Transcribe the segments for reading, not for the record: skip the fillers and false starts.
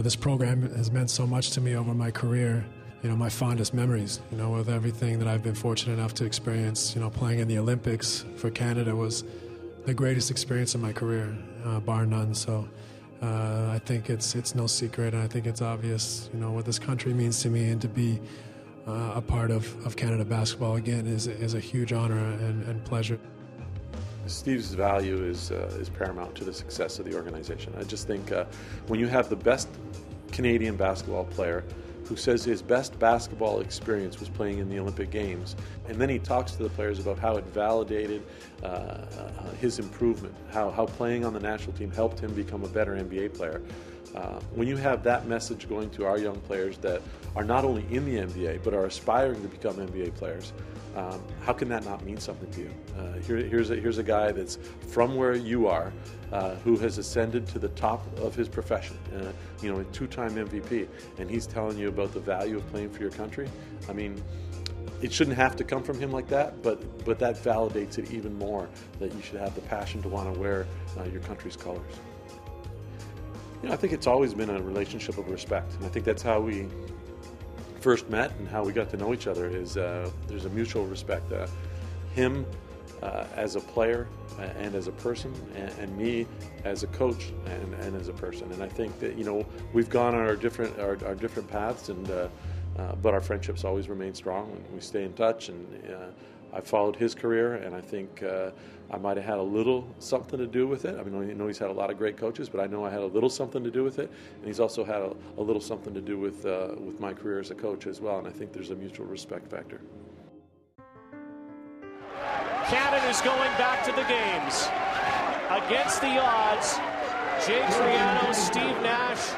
this program has meant so much to me over my career. My fondest memories, with everything that I've been fortunate enough to experience, playing in the Olympics for Canada was the greatest experience in my career, bar none. So I think it's no secret, and I think it's obvious, what this country means to me, and to be a part of Canada basketball again is a huge honor and pleasure. Steve's value is paramount to the success of the organization. I just think when you have the best Canadian basketball player who says his best basketball experience was playing in the Olympic Games, and then he talks to the players about how it validated his improvement, how playing on the national team helped him become a better NBA player. When you have that message going to our young players that are not only in the NBA but are aspiring to become NBA players, how can that not mean something to you? Here's a guy that's from where you are, who has ascended to the top of his profession, a two-time MVP, and he's telling you about the value of playing for your country. I mean, it shouldn't have to come from him like that, but that validates it even more, that you should have the passion to want to wear your country's colors. I think it's always been a relationship of respect, and I think that's how we first met and how we got to know each other. Is there's a mutual respect. Him as a player and as a person, and me as a coach and as a person. And I think that we've gone on our different paths, and but our friendships always remain strong, and we stay in touch. And I followed his career, and I think I might have had a little something to do with it. I mean, I know he's had a lot of great coaches, but I know I had a little something to do with it, and he's also had a little something to do with my career as a coach as well. And I think there's a mutual respect factor. Canada's going back to the games. Against the odds, Triano, Steve Nash,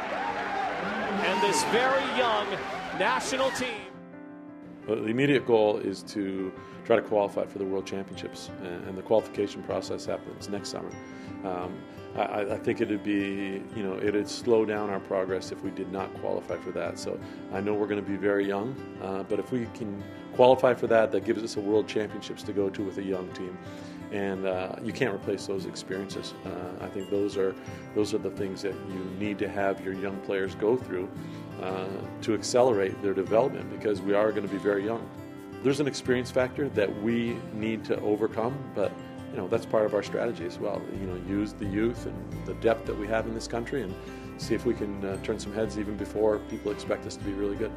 and this very young national team. The immediate goal is to try to qualify for the World Championships, and the qualification process happens next summer. I think it'd slow down our progress if we did not qualify for that. So I know we're going to be very young, but if we can qualify for that, that gives us a World Championships to go to with a young team. And you can't replace those experiences. I think those are the things that you need to have your young players go through to accelerate their development, because we are going to be very young. There's an experience factor that we need to overcome, but that's part of our strategy as well. Use the youth and the depth that we have in this country, and see if we can turn some heads even before people expect us to be really good.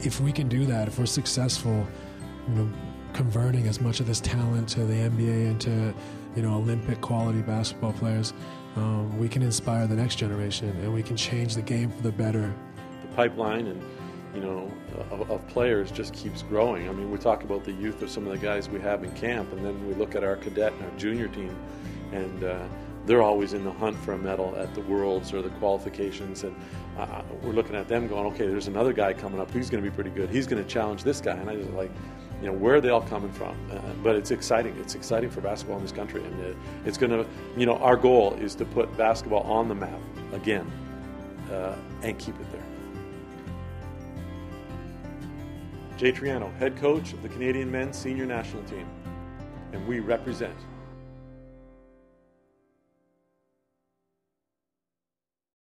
If we can do that, if we're successful, converting as much of this talent to the NBA into Olympic quality basketball players, we can inspire the next generation, and we can change the game for the better. The pipeline and of players just keeps growing. I mean, we talk about the youth of some of the guys we have in camp, and then we look at our cadet and our junior team, and they're always in the hunt for a medal at the Worlds or the qualifications, and we're looking at them going, okay, there's another guy coming up who's going to be pretty good. He's going to challenge this guy, and I just like, where are they all coming from? But it's exciting. It's exciting for basketball in this country, and it's going to, our goal is to put basketball on the map again, and keep it there. Triano, head coach of the Canadian men's senior national team, and we represent